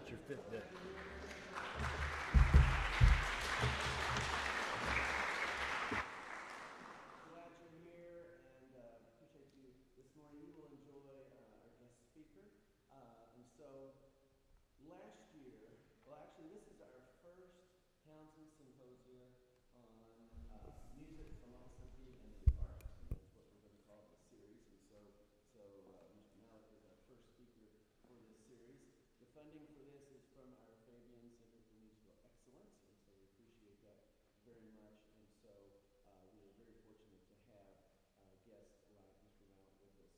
It's your 5th day. Glad you're here and appreciate you this morning. You will enjoy our guest speaker. And so last year, well actually this is our first Townsend Symposia on music, philosophy, and the arts. And that's what we're going to call this series. And so Mr. Mallette is our first speaker for this series. The funding for this is from our Fabian Center for Musical Excellence, and so we appreciate that very much. And so we are very fortunate to have guests like Mr. Mallette with us.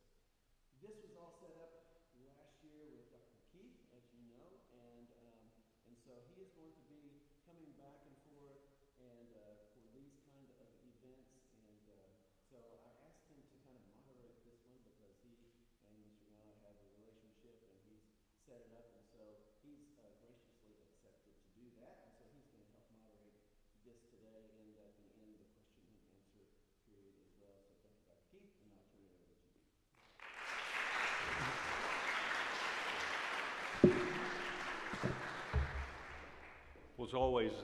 This was all set up last year with Dr. Keith, as you know, and so he is going to be coming back and forth and for these kind of events. And so I asked him to kind of moderate this one because he and Mr. Mallette have a relationship and he's set it up, and so he's graciously accepted to do that. And so he's going to help moderate this today, and at the end the question and answer period as well. So thank you, Dr. Keith, and I'll turn it over to you. Well, it's always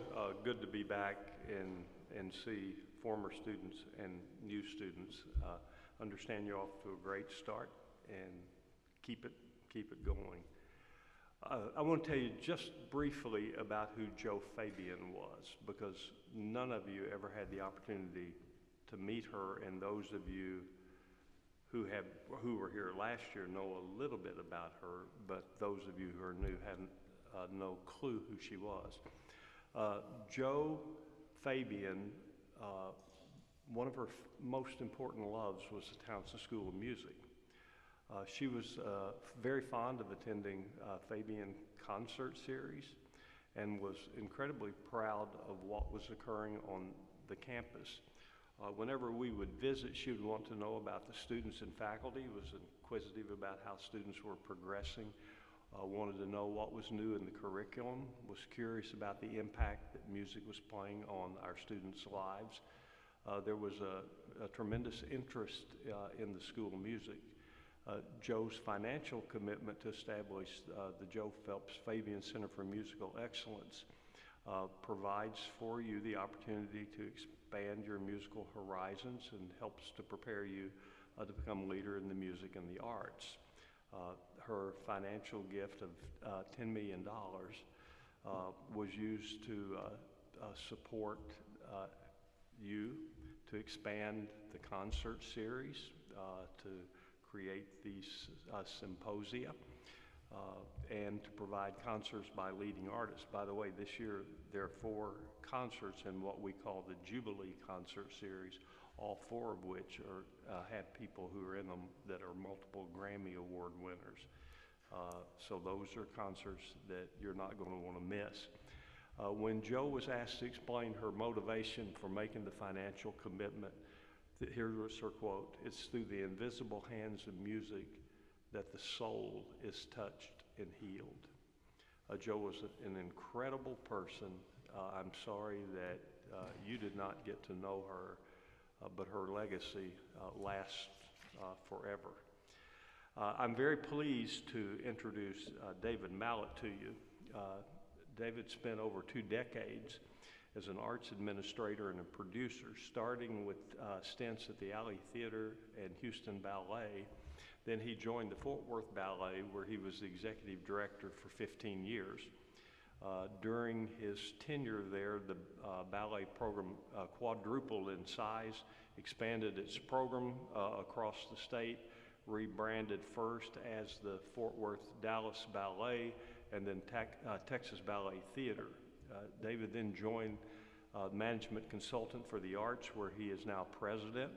good to be back and see former students and new students. Understand you're off to a great start, and keep it going. I want to tell you just briefly about who Joe Fabian was, because none of you ever had the opportunity to meet her, and those of you who were here last year know a little bit about her, but those of you who are new haven't no clue who she was. Joe Fabian, one of her most important loves was the Townsend School of Music. She was very fond of attending Fabian concert series and was incredibly proud of what was occurring on the campus. Whenever we would visit, she would want to know about the students and faculty, was inquisitive about how students were progressing, wanted to know what was new in the curriculum, was curious about the impact that music was playing on our students' lives. There was a tremendous interest in the School of Music. Joe's financial commitment to establish the Joe Phelps Fabian Center for Musical Excellence provides for you the opportunity to expand your musical horizons and helps to prepare you to become a leader in the music and the arts. Her financial gift of $10 million was used to support you, to expand the concert series, to create these symposia, and to provide concerts by leading artists. By the way, this year there are 4 concerts in what we call the Jubilee Concert Series, all 4 of which have people who are in them that are multiple Grammy Award winners. So those are concerts that you're not going to want to miss. When Joe was asked to explain her motivation for making the financial commitment, here was her quote: "It's through the invisible hands of music that the soul is touched and healed." Joe was an incredible person. I'm sorry that you did not get to know her, but her legacy lasts forever. I'm very pleased to introduce David Mallette to you. David spent over 2 decades as an arts administrator and a producer, starting with stints at the Alley Theater and Houston Ballet. Then he joined the Fort Worth Ballet, where he was the executive director for 15 years. During his tenure there, the ballet program quadrupled in size, expanded its program across the state, rebranded first as the Fort Worth Dallas Ballet, and then Texas Ballet Theater. David then joined management consultant for the arts, where he is now president.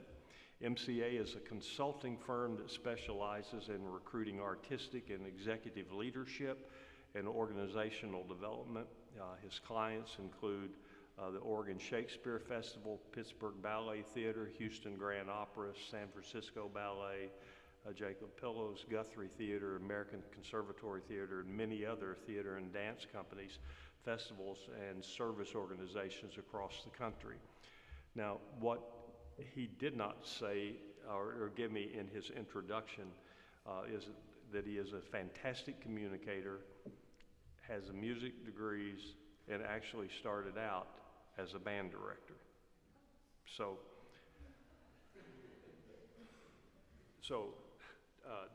MCA is a consulting firm that specializes in recruiting artistic and executive leadership and organizational development. His clients include the Oregon Shakespeare Festival, Pittsburgh Ballet Theater, Houston Grand Opera, San Francisco Ballet, Jacob Pillows, Guthrie Theater, American Conservatory Theater, and many other theater and dance companies, festivals, and service organizations across the country. Now, what he did not say or give me in his introduction is that he is a fantastic communicator, has music degrees and actually started out as a band director. So,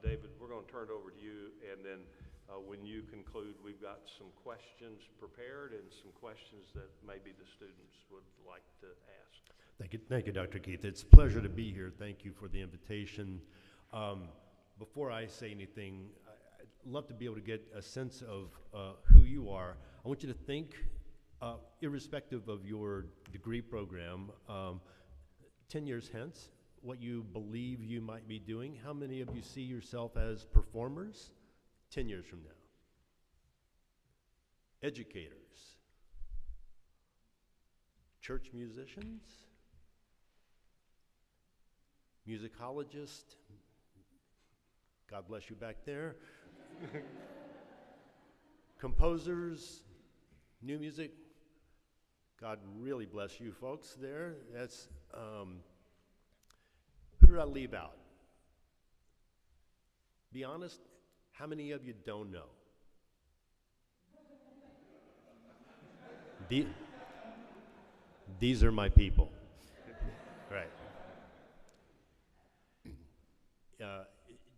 David, we're going to turn it over to you, and then when you conclude, we've got some questions prepared and some questions that maybe the students would like to ask. Thank you, Dr. Keith. It's a pleasure to be here. Thank you for the invitation. Before I say anything, I'd love to be able to get a sense of who you are. I want you to think, irrespective of your degree program, 10 years hence, what you believe you might be doing. How many of you see yourself as performers 10 years from now? Educators, church musicians, musicologists, God bless you back there, composers, new music, God really bless you folks there. That's, who did I leave out? Be honest, how many of you don't know? These are my people. Right.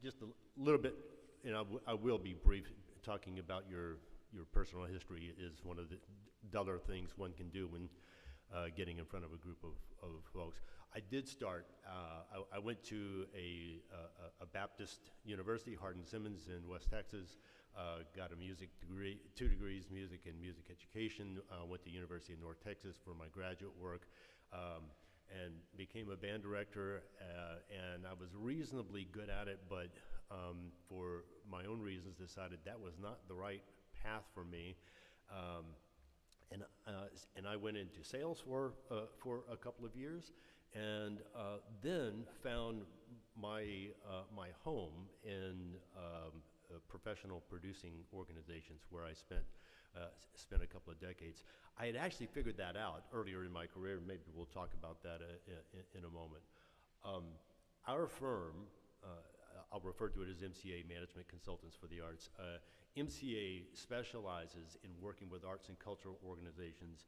Just a little bit, and I will be brief. Talking about your personal history is one of the duller things one can do when getting in front of a group of folks. I did start, I went to a Baptist university, Hardin-Simmons in West Texas, got a music degree, 2 degrees, music and music education, went to University of North Texas for my graduate work, and became a band director, and I was reasonably good at it, but for my own reasons decided that was not the right path for me. And I went into sales for a couple of years, and then found my home in professional producing organizations where I spent a couple of decades. I had actually figured that out earlier in my career. Maybe we'll talk about that in a moment. Our firm, I'll refer to it as MCA, Management Consultants for the Arts. MCA specializes in working with arts and cultural organizations,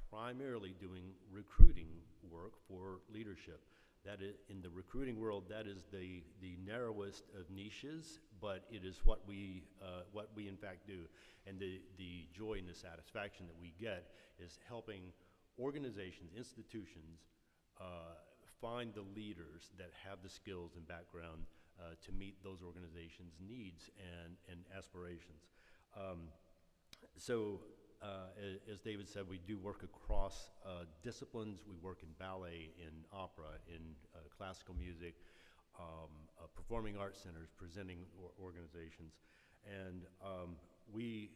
primarily doing recruiting work for leadership. That is, in the recruiting world, that is the narrowest of niches, but it is what we in fact do. And the joy and the satisfaction that we get is helping organizations, institutions, find the leaders that have the skills and background to meet those organizations' needs and aspirations. As David said, we do work across disciplines. We work in ballet, in opera, in classical music, performing arts centers, presenting organizations, and we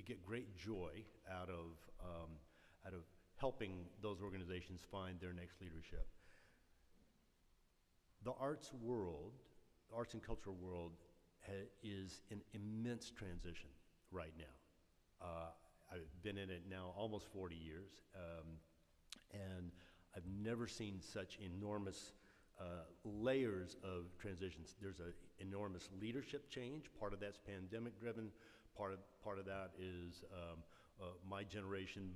get great joy out of helping those organizations find their next leadership. The arts world, the arts and cultural world, is in immense transition right now. I've been in it now almost 40 years, and I've never seen such enormous layers of transitions. There's an enormous leadership change. Part of that's pandemic driven. Part of that is my generation,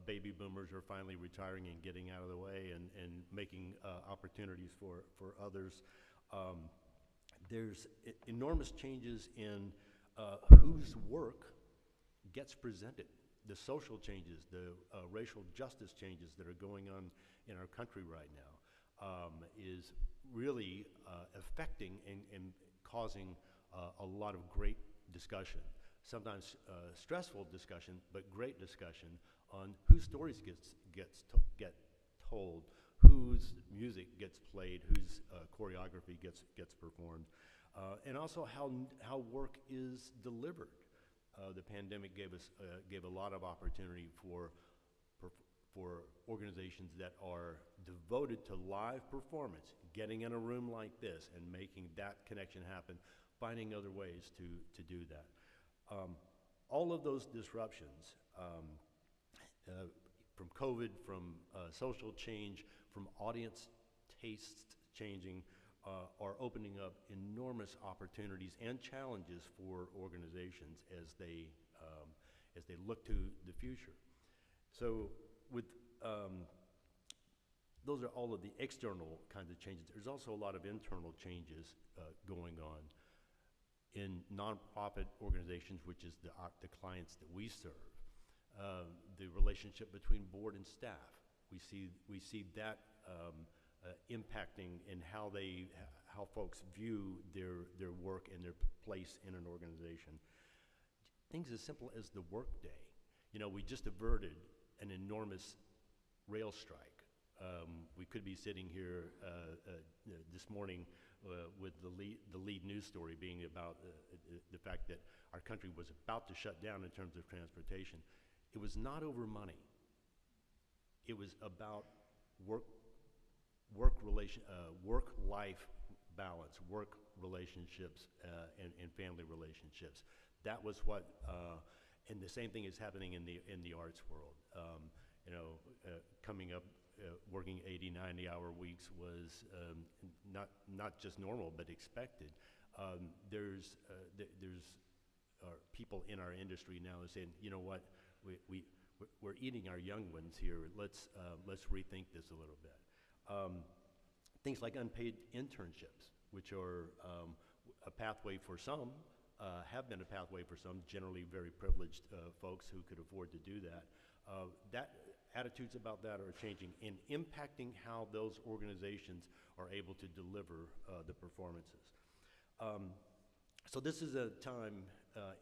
baby boomers are finally retiring and getting out of the way and making opportunities for others. There's enormous changes in whose work gets presented. The social changes, the racial justice changes that are going on in our country right now is really affecting and causing a lot of great discussion. Sometimes stressful discussion, but great discussion on whose stories get told, whose music gets played, whose choreography gets performed, and also how work is delivered. The pandemic gave a lot of opportunity for organizations that are devoted to live performance, getting in a room like this and making that connection happen, finding other ways to do that. All of those disruptions, from COVID, from social change, from audience tastes changing, are opening up enormous opportunities and challenges for organizations as they look to the future. So with those are all of the external kinds of changes. There's also a lot of internal changes going on in nonprofit organizations, which is the clients that we serve. The relationship between board and staff. We see that impacting in how folks view their work and their place in an organization. Things as simple as the workday. You know, we just averted an enormous rail strike. We could be sitting here this morning with the lead news story being about the fact that our country was about to shut down in terms of transportation. It was not over money. It was about work-life balance, work relationships, and family relationships. That was what, and the same thing is happening in the arts world. Coming up, working 80, 90-hour weeks was not just normal, but expected. There's people in our industry now that saying, you know what, we're eating our young ones here. Let's rethink this a little bit. Things like unpaid internships, which are a pathway for some, have been a pathway for some, generally very privileged folks who could afford to do that. Attitudes about that are changing and impacting how those organizations are able to deliver the performances. So this is a time,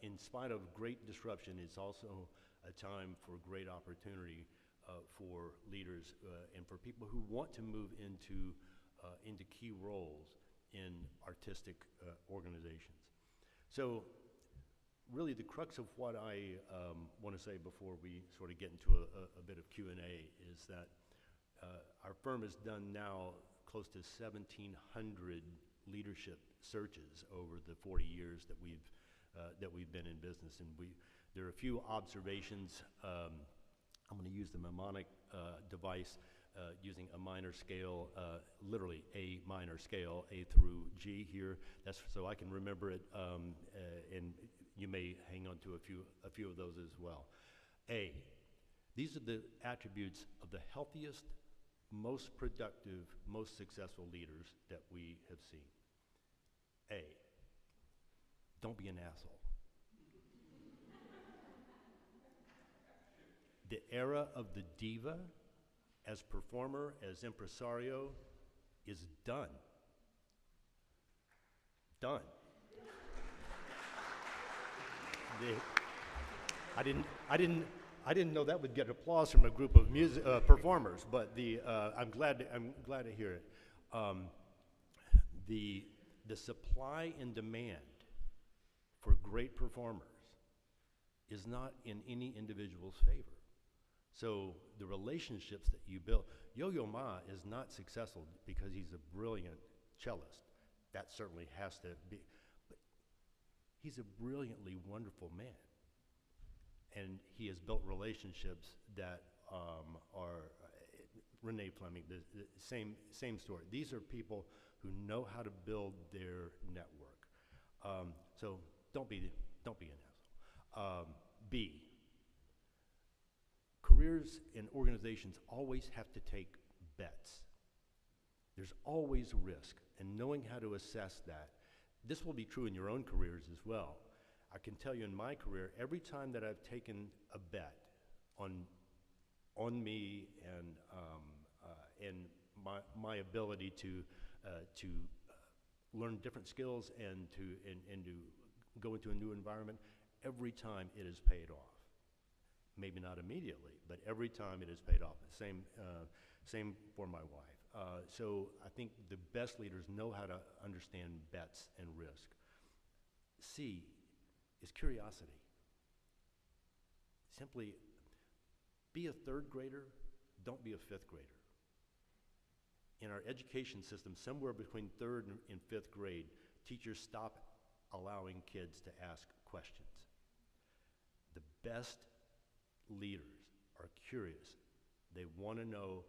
in spite of great disruption, it's also a time for great opportunity for leaders and for people who want to move into key roles in artistic organizations. So really the crux of what I want to say before we sort of get into a bit of Q&A is that our firm has done now close to 1,700 leadership searches over the 40 years that we've been in business, and there are a few observations. I'm going to use the mnemonic device using a minor scale, literally A minor scale, A through G here. That's so I can remember it, and you may hang on to a few of those as well. A, these are the attributes of the healthiest, most productive, most successful leaders that we have seen. A, don't be an asshole. The era of the diva as performer, as impresario, is done. Done. I didn't know that would get applause from a group of performers, but I'm glad to hear it. The supply and demand for great performers is not in any individual's favor. So the relationships that you build, Yo-Yo Ma is not successful because he's a brilliant cellist. That certainly has to be, but he's a brilliantly wonderful man. And he has built relationships that are, Renee Fleming, the same story. These are people who know how to build their network. So don't be an asshole. B, careers and organizations always have to take bets. There's always risk, and knowing how to assess that. This will be true in your own careers as well. I can tell you in my career, every time that I've taken a bet on me and my ability to learn different skills and to go into a new environment, every time it has paid off. Maybe not immediately, but every time it has paid off. Same for my wife. So I think the best leaders know how to understand bets and risk. C is curiosity. Simply be a third grader, don't be a fifth grader. In our education system, somewhere between third and fifth grade, teachers stop allowing kids to ask questions. The best leaders are curious. They want to know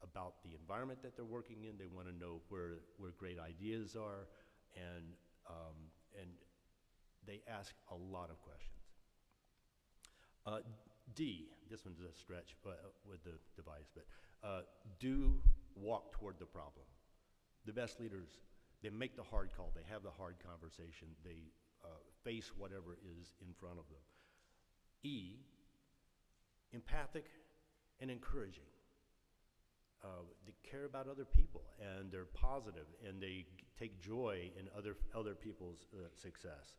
about the environment that they're working in. They want to know where great ideas are, and they ask a lot of questions. D, this one's a stretch with the device, but do walk toward the problem. The best leaders, they make the hard call, they have the hard conversation, they face whatever is in front of them. E, empathic and encouraging. They care about other people, and they're positive, and they take joy in other people's success.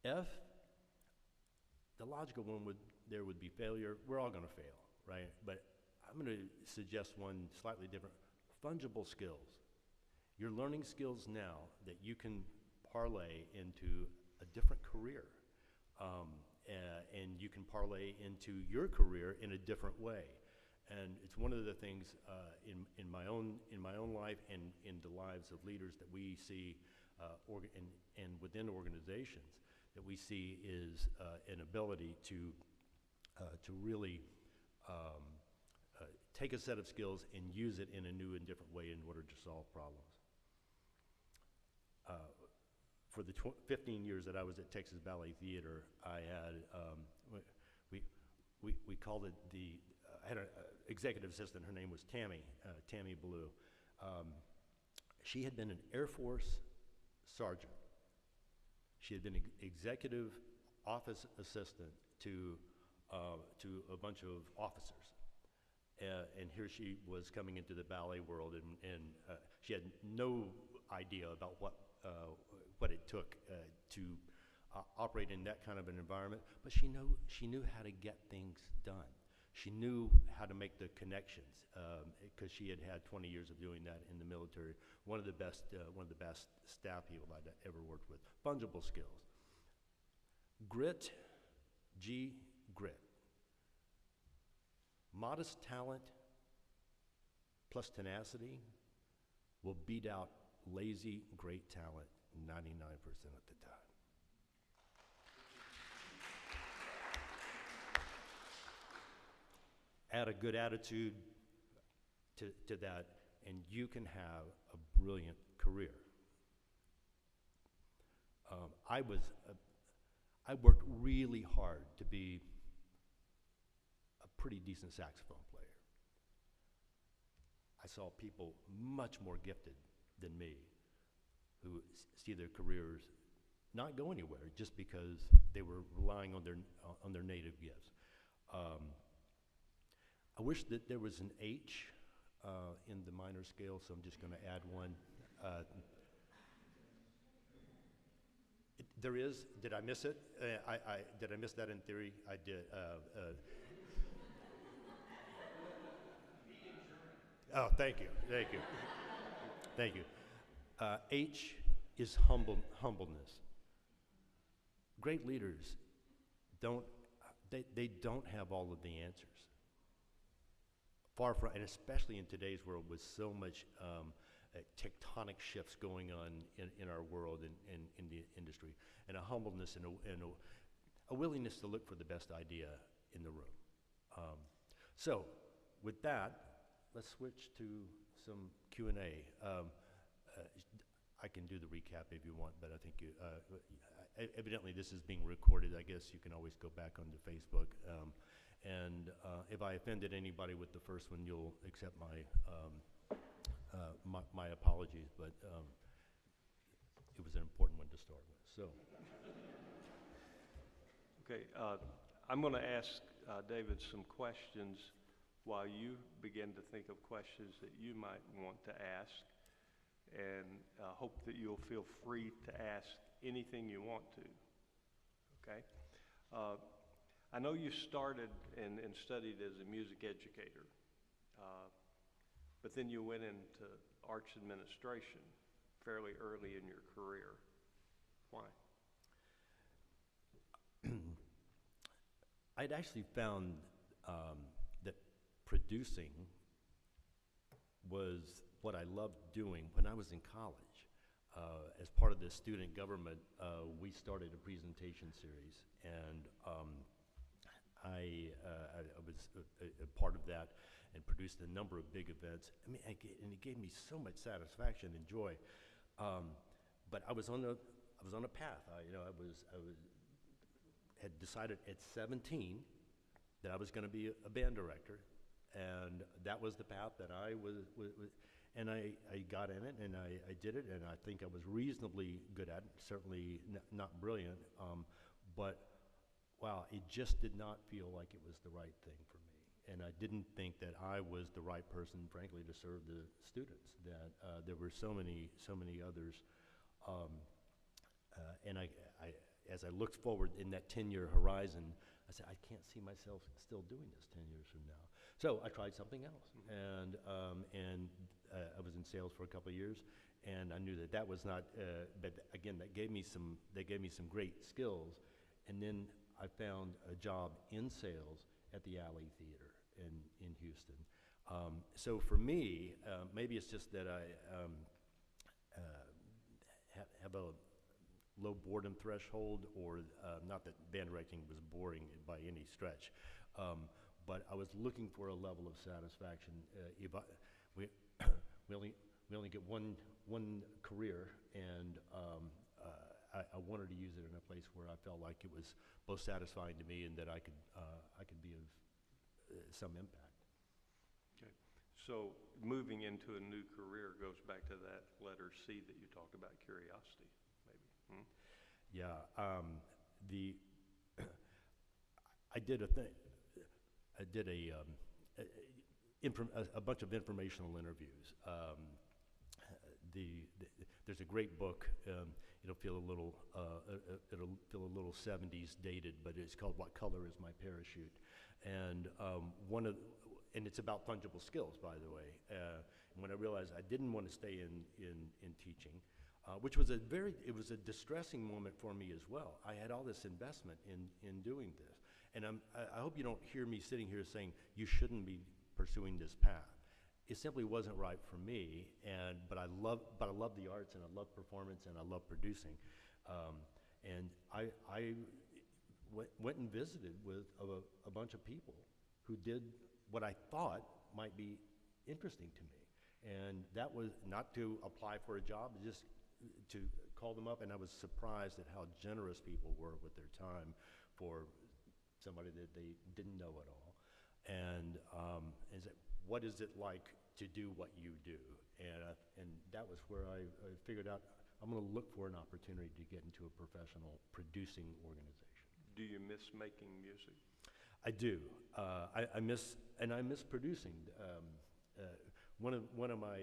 F, the logical one would be failure. We're all going to fail, right? But I'm going to suggest one slightly different. Fungible skills. You're learning skills now that you can parlay into a different career, and you can parlay into your career in a different way. And it's one of the things in my own life and in the lives of leaders that we see, and within organizations that we see is an ability to really take a set of skills and use it in a new and different way in order to solve problems. For the 15 years that I was at Texas Ballet Theater, I had we called it I had an executive assistant. Her name was Tammy Blue. She had been an Air Force sergeant. She had been executive office assistant to a bunch of officers. And here she was coming into the ballet world, and she had no idea about what it took to operate in that kind of an environment. But she knew how to get things done. She knew how to make the connections because she had had 20 years of doing that in the military. One of the best staff people I'd ever worked with. Fungible skills. Grit, G, grit. Modest talent plus tenacity will beat out lazy, great talent 99% of the time. Add a good attitude to that, and you can have a brilliant career. I worked really hard to be a pretty decent saxophone player. I saw people much more gifted than me who see their careers not go anywhere just because they were relying on their native gifts. I wish that there was an H in the minor scale, so I'm just going to add one. There is. Did I miss it? Did I miss that in theory? I did. Oh, thank you. Thank you. H is humbleness. Great leaders don't have all of the answers. Far from, and especially in today's world with so much tectonic shifts going on in our world and in the industry, and a humbleness and a willingness to look for the best idea in the room. So with that, let's switch to some Q&A. I can do the recap if you want, but I think evidently this is being recorded. I guess you can always go back onto Facebook. And if I offended anybody with the first one, you'll accept my apologies, but it was an important one to start with. So, okay, I'm going to ask David some questions while you begin to think of questions that you might want to ask, and hope that you'll feel free to ask anything you want to. Okay. I know you started and studied as a music educator, but then you went into arts administration fairly early in your career. Why? I'd actually found that producing was what I loved doing when I was in college. As part of the student government, we started a presentation series, and I was a part of that, and produced a number of big events. I mean, and it gave me so much satisfaction and joy. But I was on a path. I had decided at 17 that I was going to be a band director, and that was the path that I was and I got in it, and I did it, and I think I was reasonably good at it, certainly not brilliant, but wow, it just did not feel like it was the right thing for me. And I didn't think that I was the right person, frankly, to serve the students, that there were so many others. And as I looked forward in that 10-year horizon, I said, I can't see myself still doing this 10 years from now. So I tried something else, and I was in sales for a couple of years, and I knew that was not. But again, that gave me some great skills, and then I found a job in sales at the Alley Theater in Houston. So for me, maybe it's just that I have a low boredom threshold, or not that band directing was boring by any stretch, but I was looking for a level of satisfaction. We only get one career, and I wanted to use it in a place where I felt like it was both satisfying to me and that I could be of some impact. Okay. So moving into a new career goes back to that letter C that you talked about, curiosity, maybe. Hmm? Yeah. I did a thing. I did a bunch of informational interviews. There's a great book. It'll feel a little 70s dated, but it's called "What Color Is My Parachute?" And and it's about fungible skills, by the way. And when I realized I didn't want to stay in teaching, which was it was a distressing moment for me as well. I had all this investment in doing this, and I hope you don't hear me sitting here saying you shouldn't be pursuing this path. It simply wasn't right for me, but I love the arts, and I love performance, and I love producing, and I went and visited with a bunch of people who did what I thought might be interesting to me, and that was not to apply for a job, just to call them up, and I was surprised at how generous people were with their time for somebody that they didn't know at all, and what is it like to do what you do? And that was where I figured out I'm going to look for an opportunity to get into a professional producing organization. Do you miss making music? I do. I miss producing. One of my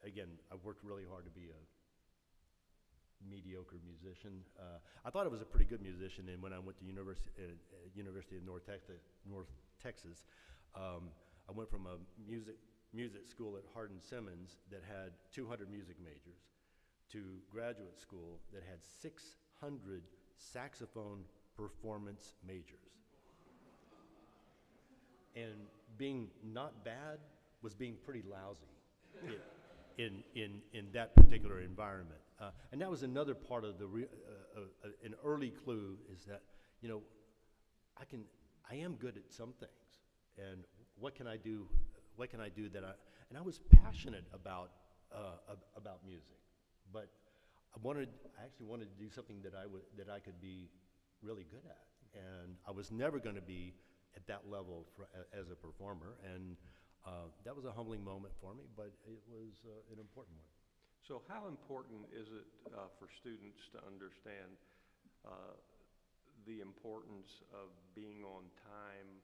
again, I've worked really hard to be a mediocre musician. I thought I was a pretty good musician, and when I went to University of North Texas, I went from a music school at Hardin-Simmons that had 200 music majors to graduate school that had 600 saxophone performance majors. And being not bad was being pretty lousy in that particular environment. And that was another part of an early clue, is that, I am good at some things, and what can I do that and I was passionate about music, but I actually wanted to do something that I could be really good at, and I was never going to be at that level as a performer, and that was a humbling moment for me, but it was an important one. So how important is it for students to understand the importance of being on time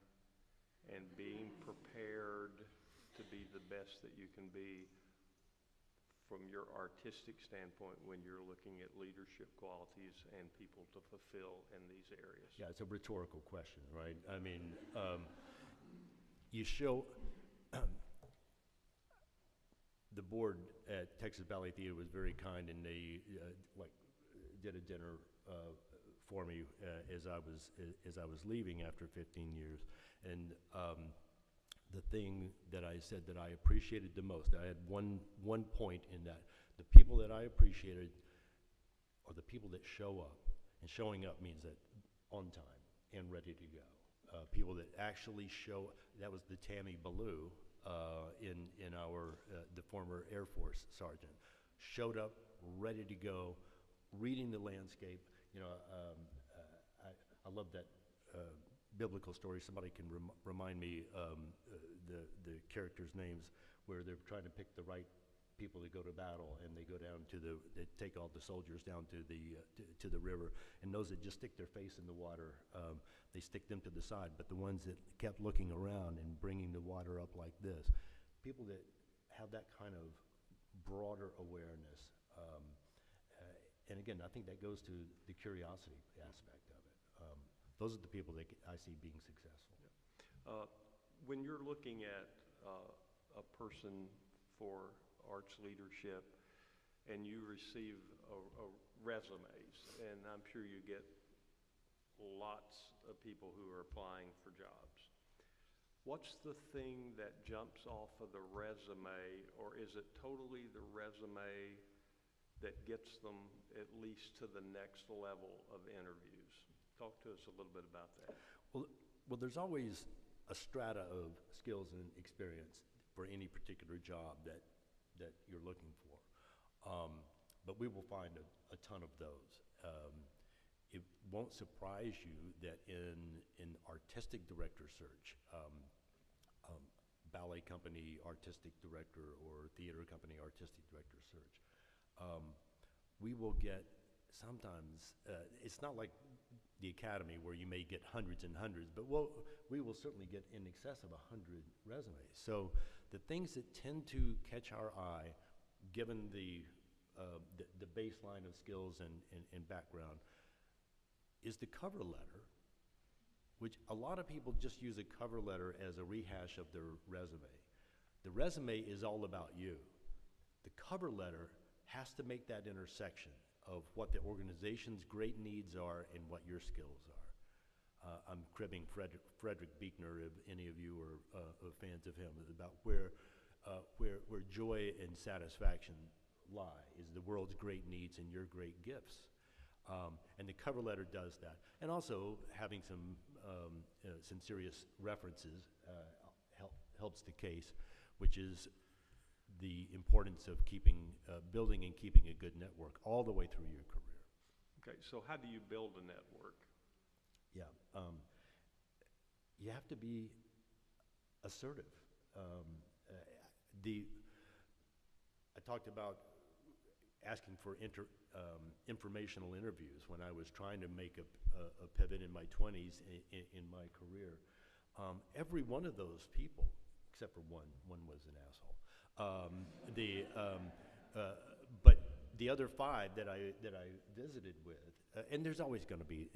and being prepared to be the best that you can be from your artistic standpoint when you're looking at leadership qualities and people to fulfill in these areas? Yeah, it's a rhetorical question, right? I mean, you show the board at Texas Ballet Theater was very kind, and they did a dinner for me as I was leaving after 15 years, and the thing that I said that I appreciated the most, I had one point in that: the people that I appreciated are the people that show up, and showing up means that on time and ready to go. people that actually show, that was the Tammy Ballou in our, the former Air Force sergeant, showed up ready to go, reading the landscape. You know, I love that biblical story. Somebody can remind me the characters' names, where they're trying to pick the right people to go to battle, and they go down to they take all the soldiers down to the river, and those that just stick their face in the water, they stick them to the side. But the ones that kept looking around and bringing the water up like this, people that have that kind of broader awareness. And again, I think that goes to the curiosity aspect of it. Those are the people that I see being successful. When you're looking at a person for arts leadership and you receive resumes, and I'm sure you get lots of people who are applying for jobs, what's the thing that jumps off of the resume, or is it totally the resume that gets them at least to the next level of interviews? Talk to us a little bit about that. Well, there's always a strata of skills and experience for any particular job that you're looking for. But we will find a ton of those. It won't surprise you that in artistic director search, ballet company artistic director or theater company artistic director search, we will get sometimes, it's not like the academy where you may get hundreds and hundreds, but we will certainly get in excess of 100 resumes. So the things that tend to catch our eye, given the baseline of skills and background, is the cover letter, which a lot of people just use a cover letter as a rehash of their resume. The resume is all about you. The cover letter has to make that intersection of what the organization's great needs are and what your skills are. I'm cribbing Frederick Buechner, if any of you are fans of him, about where joy and satisfaction lie, is the world's great needs and your great gifts. And the cover letter does that. And also having some serious references helps the case, which is the importance of building and keeping a good network all the way through your career. Okay, so how do you build a network? Yeah, you have to be assertive. I talked about asking for informational interviews when I was trying to make a pivot in my 20s in my career. Every one of those people, except for one was an asshole. But the other 5 that I visited with, and there's always going to be,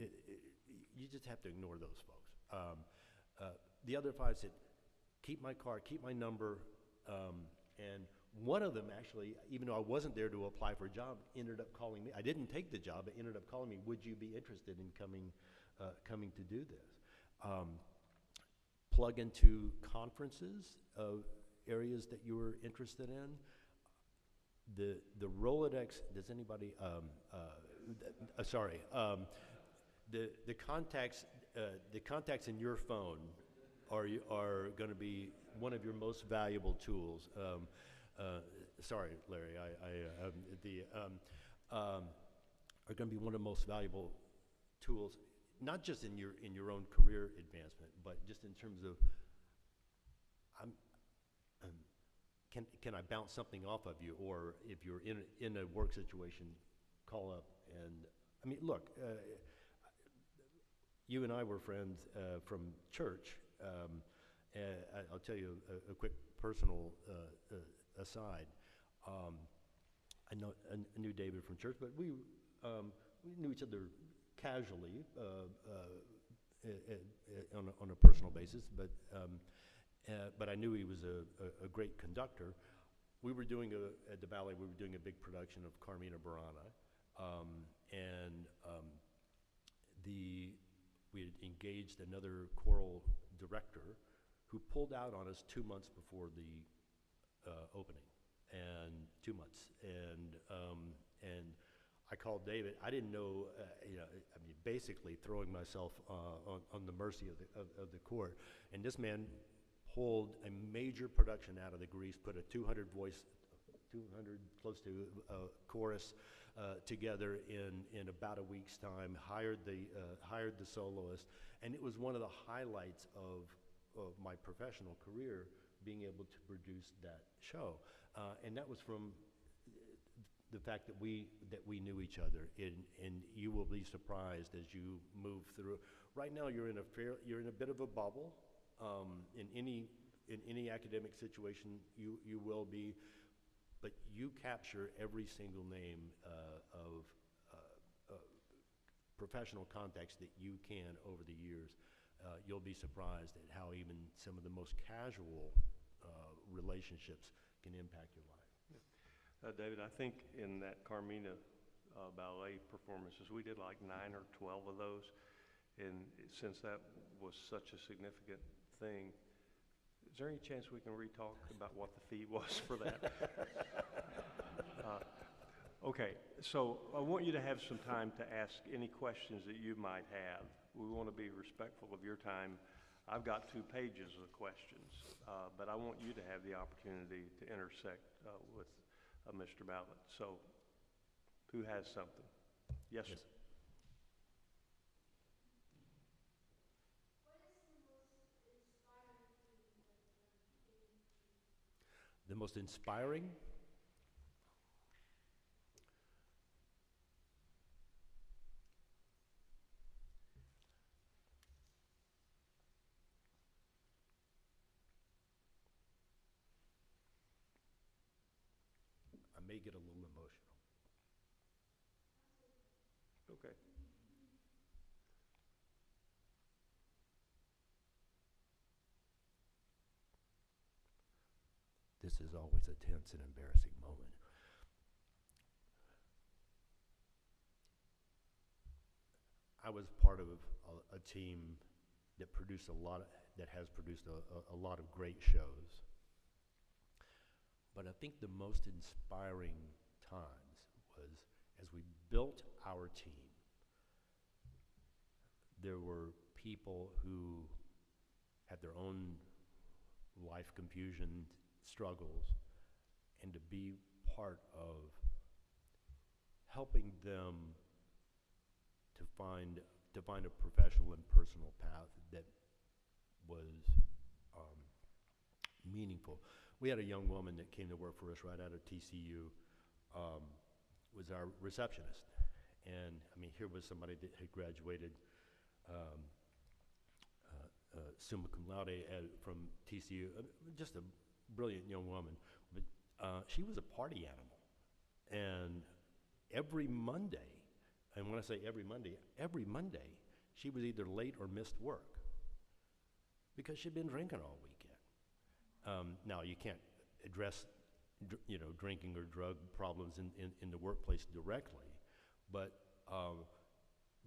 you just have to ignore those folks. The other 5 said, keep my card, keep my number, and one of them actually, even though I wasn't there to apply for a job, ended up calling me. I didn't take the job, but ended up calling me, would you be interested in coming to do this? Plug into conferences of areas that you were interested in. The Rolodex, does anybody, the contacts in your phone are going to be one of your most valuable tools. Sorry, Larry, are going to be one of the most valuable tools, not just in your own career advancement, but just in terms of, can I bounce something off of you, or if you're in a work situation, call up and, I mean, look, you and I were friends from church. I'll tell you a quick personal aside. I knew David from church, but we knew each other casually on a personal basis. But I knew he was a great conductor. We were doing at the ballet. We were doing a big production of Carmina Burana, and we had engaged another choral director who pulled out on us 2 months before the opening, and 2 months, and I called David, I didn't know, I mean, basically throwing myself on the mercy of the court. And this man pulled a major production out of the grease, put a 200 close to chorus together in about a week's time, hired the soloist, and it was one of the highlights of my professional career, being able to produce that show. And that was from the fact that we knew each other, and you will be surprised as you move through. Right now, you're in a bit of a bubble. In any academic situation, you will be, but you capture every single name of professional context that you can over the years. You'll be surprised at how even some of the most casual relationships can impact your life. David, I think in that Carmina ballet performances, we did like 9 or 12 of those. And since that was such a significant thing, is there any chance we can re-talk about what the fee was for that? Okay, so I want you to have some time to ask any questions that you might have. We want to be respectful of your time. I've got 2 pages of questions, but I want you to have the opportunity to intersect with Mr. Mallette. So, who has something? Yes, sir. The most inspiring? I may get a little emotional. Okay. This is always a tense and embarrassing moment. I was part of a team that produced that has produced a lot of great shows. But I think the most inspiring times was as we built our team. There were people who had their own life confusion, struggles, and to be part of helping them to find a professional and personal path that was meaningful. We had a young woman that came to work for us right out of TCU, was our receptionist. And I mean, here was somebody that had graduated summa cum laude from TCU, just a brilliant young woman. But she was a party animal. And every Monday, and when I say every Monday, she was either late or missed work because she'd been drinking all weekend. Now, you can't address drinking or drug problems in the workplace directly, but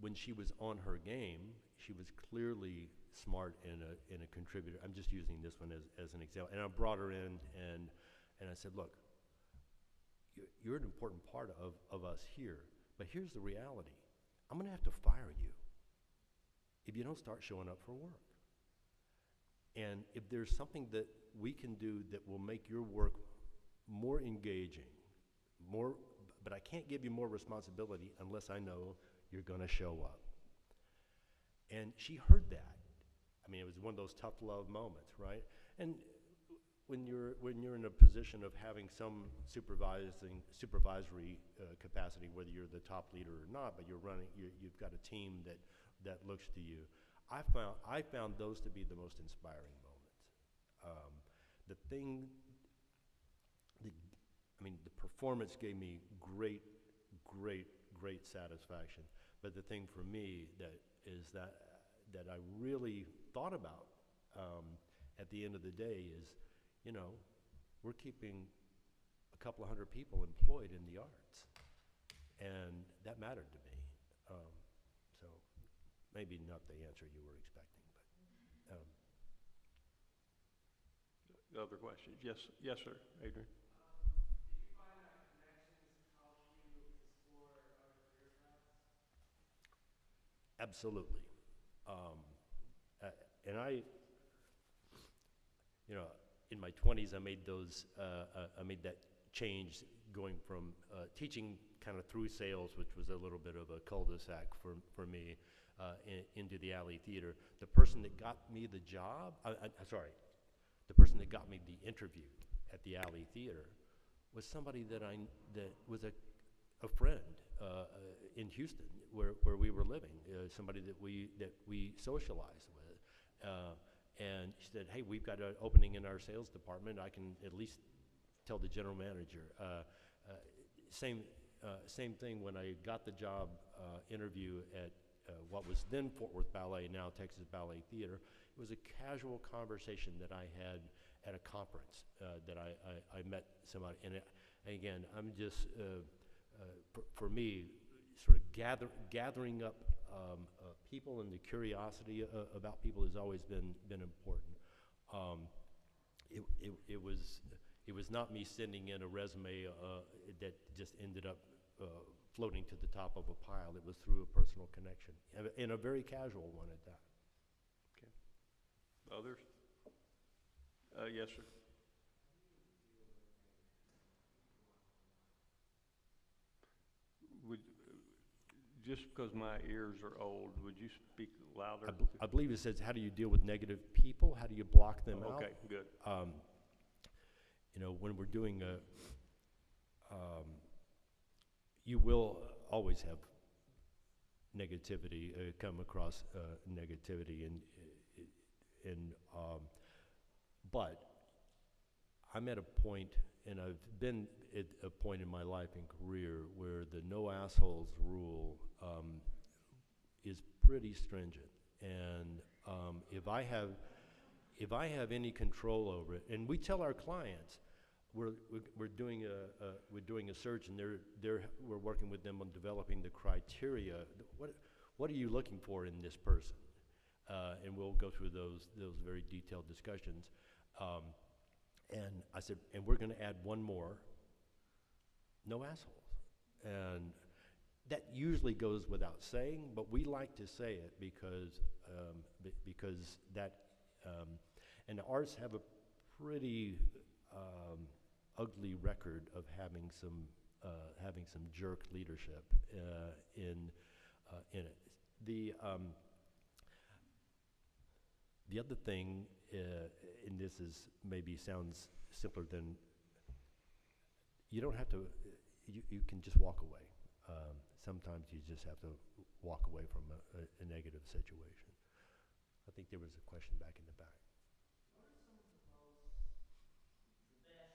when she was on her game, she was clearly smart and a contributor. I'm just using this one as an example. And I brought her in and I said, look, you're an important part of us here, but here's the reality. I'm gonna have to fire you if you don't start showing up for work. And if there's something that we can do that will make your work more engaging, but I can't give you more responsibility unless I know you're gonna show up. And she heard that. I mean, it was one of those tough love moments, right? And when you're in a position of having some supervisory capacity, whether you're the top leader or not, but you've got a team that looks to you. I found those to be the most inspiring moments. The performance gave me great satisfaction. But the thing for me that I really thought about at the end of the day is, we're keeping a couple of hundred people employed in the arts, and that mattered to me. So maybe not the answer you were expecting, but. Other questions? Yes, sir, Adrian. Did you find that connections help you explore other Absolutely. And I, you know, in my 20s, I made I made that change going from teaching kind of through sales, which was a little bit of a cul-de-sac for me, into the alley theater. The person that got me the job, the person that got me the interview at the alley theater was somebody that was a friend in Houston, where we were living, somebody that we socialized with, and she said, "Hey, we've got an opening in our sales department. I can at least tell the general manager." Same thing when I got the job interview at what was then Fort Worth Ballet, now Texas Ballet Theater. It was a casual conversation that I had at a conference that I met somebody, and again, I'm just for me, sort of gathering up people, and the curiosity about people has always been important. It was not me sending in a resume that just ended up floating to the top of a pile. It was through a personal connection, and a very casual one at that. Okay. Others? Yes, sir. Would, just because my ears are old, would you speak louder? I believe it says, how do you deal with negative people? How do you block them out? Okay, good. You know, when we're doing you will always have negativity, come across negativity, but I'm at a point, and I've been at a point in my life and career where the no assholes rule is pretty stringent, and if I have any control over it, and we tell our clients, we're doing a search, and we're working with them on developing the criteria. What are you looking for in this person? And we'll go through those very detailed discussions. And I said, and we're going to add one more: no assholes. And that usually goes without saying, but we like to say it because that, and the arts have a pretty ugly record of having some jerk leadership in it. The other thing, and this is maybe sounds simpler than, you don't have to, you can just walk away. Sometimes you just have to walk away from a negative situation. I think there was a question back in the back. What are some of the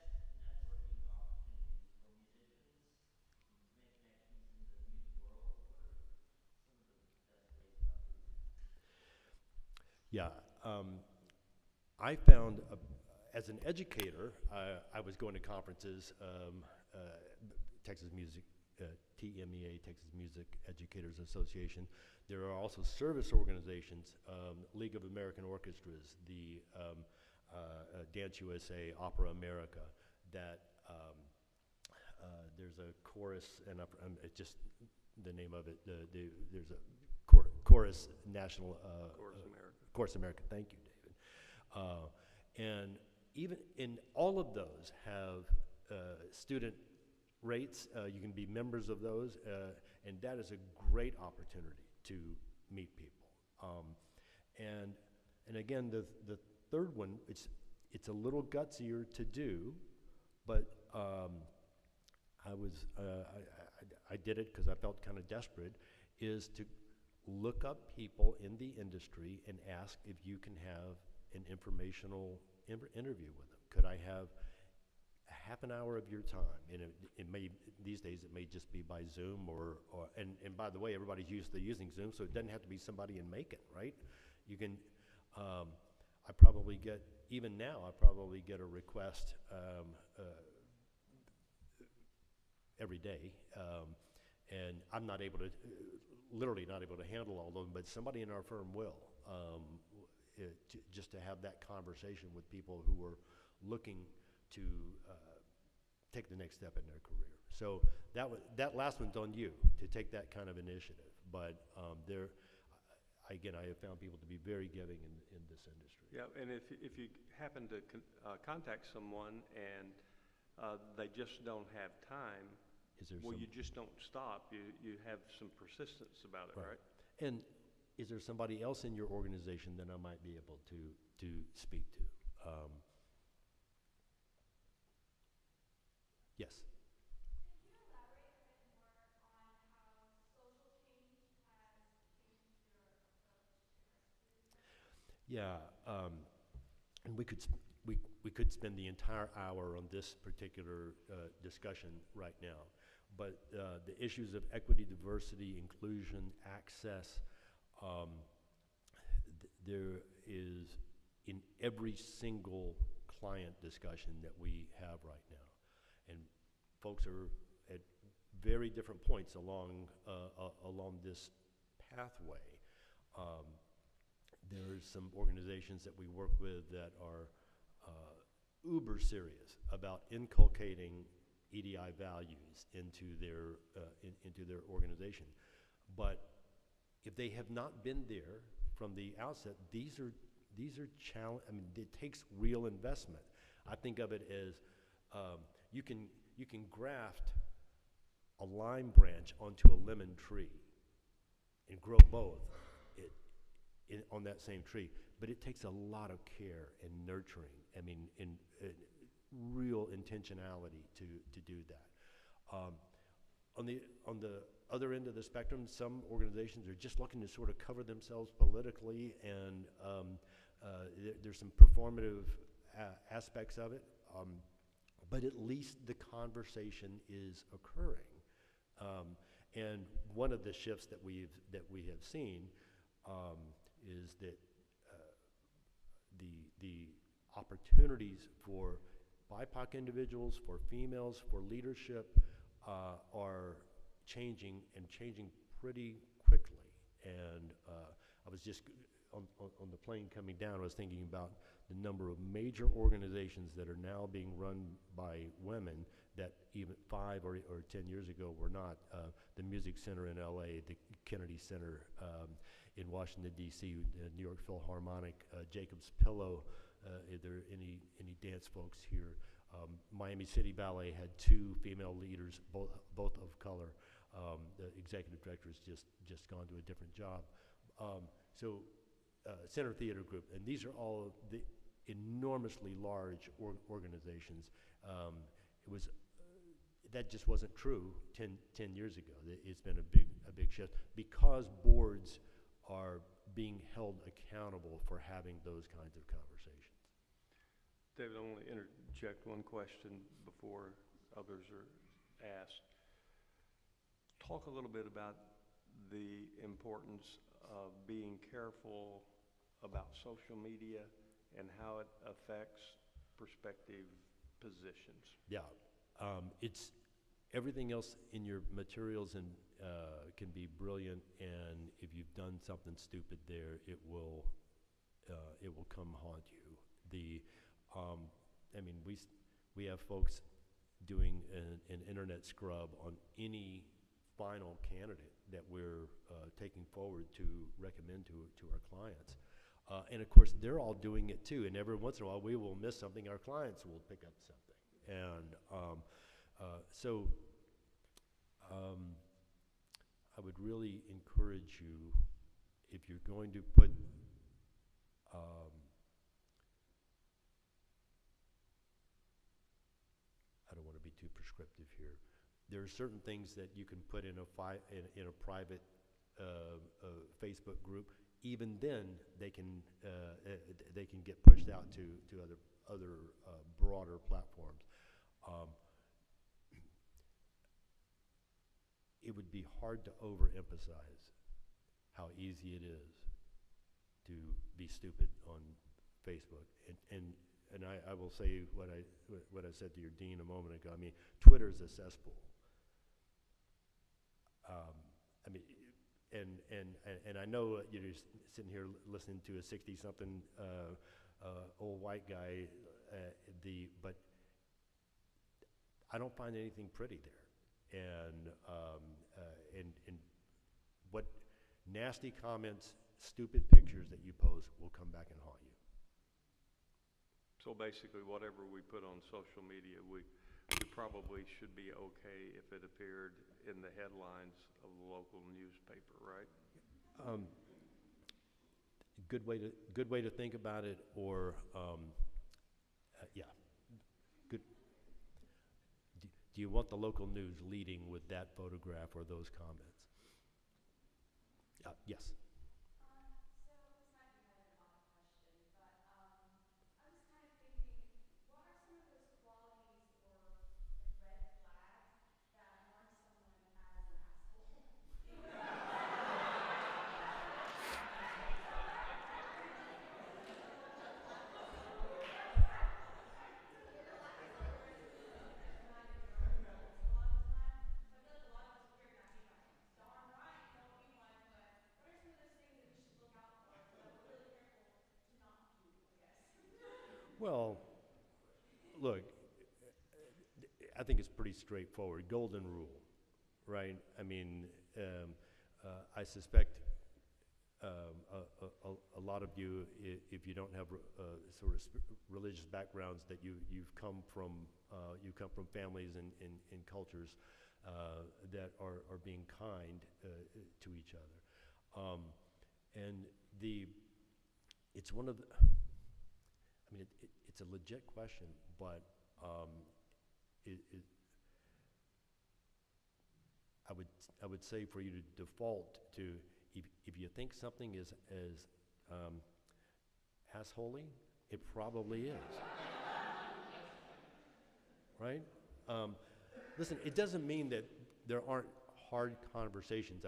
best networking opportunities for musicians to make connections in the music world? What are some of the best ways about doing that? Yeah, I found, as an educator, I was going to conferences, Texas Music, TMEA, Texas Music Educators Association. There are also service organizations, League of American Orchestras, the Dance USA, Opera America, that there's a chorus, and it's just the name of it, there's a chorus national, Chorus America, thank you, David. And even in all of those have student rates. You can be members of those, and that is a great opportunity to meet people. And again, the third one, it's a little gutsier to do, but I did it because I felt kind of desperate, is to look up people in the industry and ask if you can have an informational interview with them. Could I have half an hour of your time? And it may, these days it may just be by Zoom and by the way, everybody's used to using Zoom, so it doesn't have to be somebody in Macon, right? You can, I probably get, even now, I probably get a request every day, and I'm not able to, literally not able to handle all of them, but somebody in our firm will, just to have that conversation with people who are looking to take the next step in their career. So that last one's on you to take that kind of initiative. But again, I have found people to be very giving in this industry. Yeah, and if you happen to contact someone and they just don't have time, Is there well, some, you just don't stop. You have some persistence about it, right? And is there somebody else in your organization that I might be able to speak to? Yes. Could you elaborate a bit more on how social change has changed your approach to recipes? Yeah, and we could spend the entire hour on this particular discussion right now, but the issues of equity, diversity, inclusion, access, there is in every single client discussion that we have right now, and folks are at very different points along this pathway. There's some organizations that we work with that are uber serious about inculcating EDI values into their organization. But if they have not been there from the outset, these are I mean, it takes real investment. I think of it as you can graft a lime branch onto a lemon tree and grow both on that same tree, but it takes a lot of care and nurturing. I mean, in real intentionality to do that. On the other end of the spectrum, some organizations are just looking to sort of cover themselves politically, and there's some performative aspects of it, but at least the conversation is occurring. And one of the shifts that we have seen is that the opportunities for BIPOC individuals, for females, for leadership are changing pretty quickly. And I was just on the plane coming down, I was thinking about the number of major organizations that are now being run by women that even 5 or 10 years ago were not. The Music Center in LA, the Kennedy Center in Washington, D.C., New York Philharmonic, Jacob's Pillow, are there any dance folks here? Miami City Ballet had 2 female leaders, both of color. The executive director has just gone to a different job. Center Theater Group, and these are all the enormously large organizations. It was that just wasn't true 10 years ago. It's been a big shift because boards are being held accountable for having those kinds of conversations. David, I want to interject one question before others are asked. Talk a little bit about the importance of being careful about social media and how it affects prospective positions. Yeah, it's everything else in your materials and can be brilliant, and if you've done something stupid there, it will come haunt you. I mean, we have folks doing an internet scrub on any final candidate that we're taking forward to recommend to our clients. And of course, they're all doing it too, and every once in a while we will miss something, our clients will pick up something. And I would really encourage you, if you're going to put I don't want to be too prescriptive here. There are certain things that you can put in a private Facebook group. Even then, they can get pushed out to other broader platforms. It would be hard to overemphasize how easy it is to be stupid on Facebook. And I will say what I said to your dean a moment ago. I mean, Twitter is a cesspool. I mean, and I know you're just sitting here listening to a 60-something old white guy, but I don't find anything pretty there. And what nasty comments stupid pictures that you post will come back and haunt you. So basically, whatever we put on social media, we probably should be okay if it appeared in the headlines of the local newspaper, right? Good way to think about it, or yeah, good. Do you want the local news leading with that photograph or those comments? Yes. So this might be more than a mock question, but I was just kind of thinking, what are some of those qualities or like red flags that mark someone as an asshole? Well, look, I think it's pretty straightforward. Golden rule, right? I mean, I suspect a lot of you, if you don't have sort of religious backgrounds, that you come from families and cultures that are being kind to each other, and it's one of the. I mean, it's a legit question, but I would say for you to default to, if you think something is as assholey, it probably is, right? Listen, it doesn't mean that there aren't hard conversations.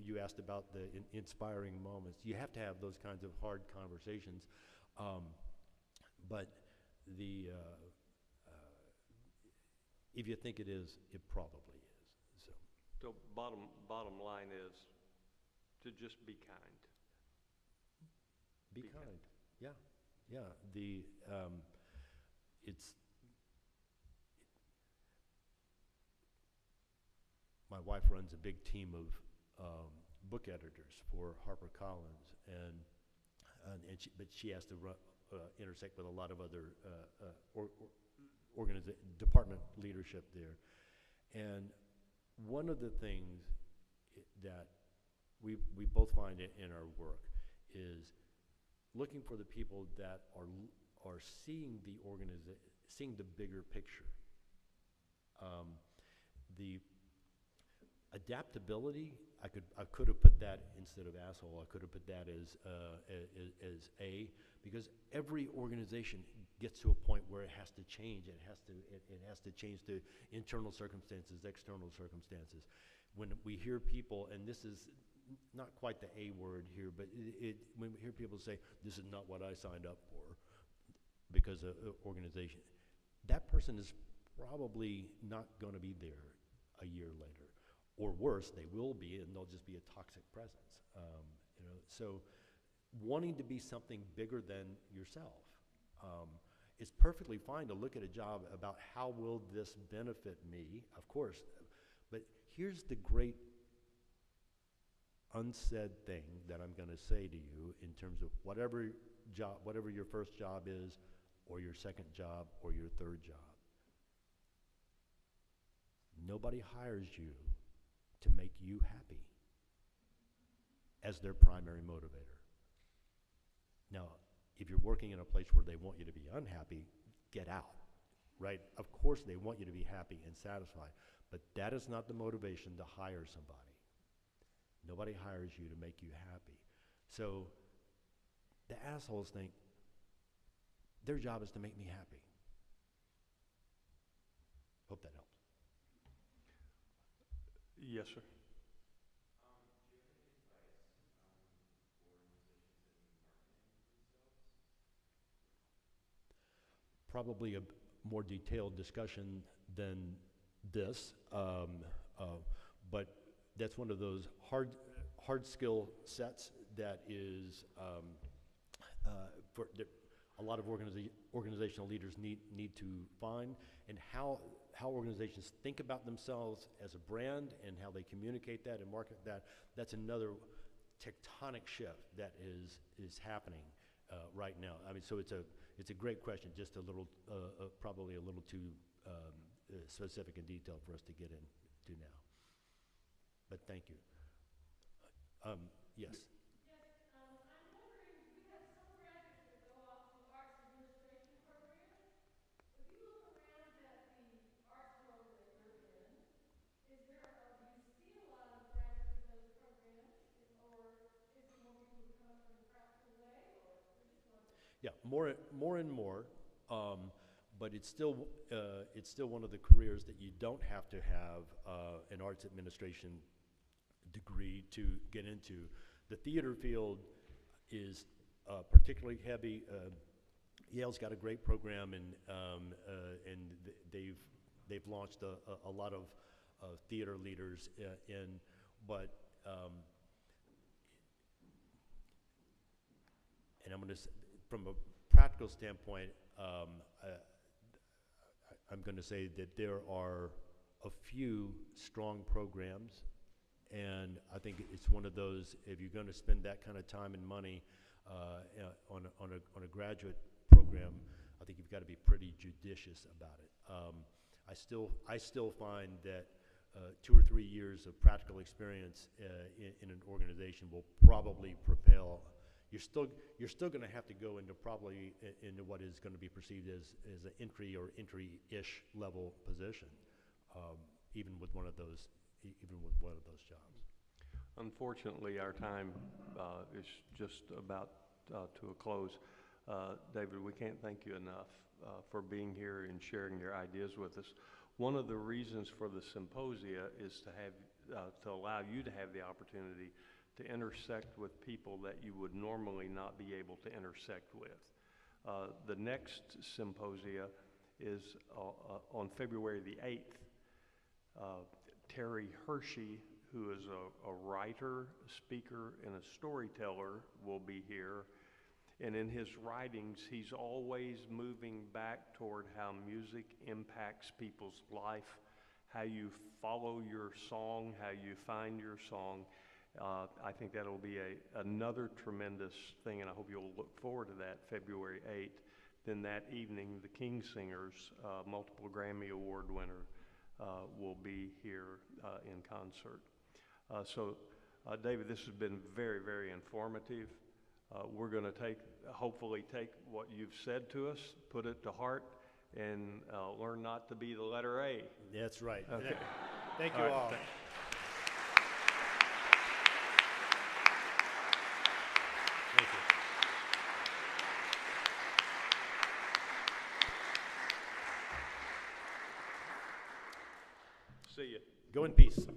You asked about the inspiring moments. You have to have those kinds of hard conversations, but if you think it is, it probably is. So bottom line is to just be kind. Be kind. Yeah. It's. My wife runs a big team of book editors for HarperCollins, but she has to intersect with a lot of other department leadership there. And one of the things that we both find in our work is looking for the people that are seeing seeing the bigger picture. The adaptability, I could have put that instead of asshole. I could have put that as A, because every organization gets to a point where it has to change. It has to change to internal circumstances, external circumstances. When we hear people, and this is not quite the A word here, but when we hear people say, "This is not what I signed up for," because of organization, that person is probably not going to be there a year later. Or worse, they will be, and they'll just be a toxic presence. So wanting to be something bigger than yourself. It's perfectly fine to look at a job about how will this benefit me, of course, but here's the great unsaid thing that I'm going to say to you in terms of whatever your first job is, or your second job, or your third job. Nobody hires you to make you happy as their primary motivator. Now, if you're working in a place where they want you to be unhappy, get out, right? Of course they want you to be happy and satisfied, but that is not the motivation to hire somebody. Nobody hires you to make you happy. So the assholes think their job is to make me happy. Hope that helps. Yes, sir. Do you have any advice for musicians in marketing themselves? Probably a more detailed discussion than this, but that's one of those hard skill sets that is a lot of organizational leaders need to find, and how organizations think about themselves as a brand and how they communicate that and market that. That's another tectonic shift that is happening right now. I mean, so it's a great question, just a little probably a little too specific and detailed for us to get into now. But thank you. Yes. Yes, I'm wondering, we have some graduates that go off to arts administration programs. If you look around at the arts world that you're in, do you see a lot of graduates of those programs? Or is it more people who come up from the practical way? Or I just wonder. Yeah, more and more, but it's still one of the careers that you don't have to have an arts administration degree to get into. The theater field is particularly heavy. Yale's got a great program, and they've launched a lot of theater leaders but and I'm going to, from a practical standpoint, I'm going to say that there are a few strong programs, and I think it's one of those, if you're going to spend that kind of time and money on a graduate program, I think you've got to be pretty judicious about it. I still find that 2 or 3 years of practical experience in an organization will probably propel. You're still going to have to go into into what is going to be perceived as an entry or entry-ish level position, even with one of those jobs. Unfortunately, our time is just about to a close. David, we can't thank you enough for being here and sharing your ideas with us. One of the reasons for the symposia is to allow you to have the opportunity to intersect with people that you would normally not be able to intersect with. The next symposia is on February the 8th. Terry Hershey, who is a writer, speaker, and a storyteller, will be here. And in his writings, he's always moving back toward how music impacts people's life, how you follow your song, how you find your song. I think that'll be another tremendous thing, and I hope you'll look forward to that, February 8th. Then that evening, the King Singers, multiple Grammy Award winner, will be here in concert. So, David, this has been very, very informative. We're going to hopefully take what you've said to us, put it to heart, and learn not to be the letter A. That's right. Okay. Thank you all. Thank you. See you. Go in peace.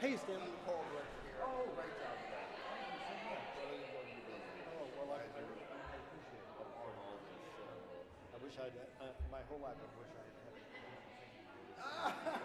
Hey, Stanley. Oh, great job with that. Oh, well, I appreciate it. I wish my whole life I wish I had had it.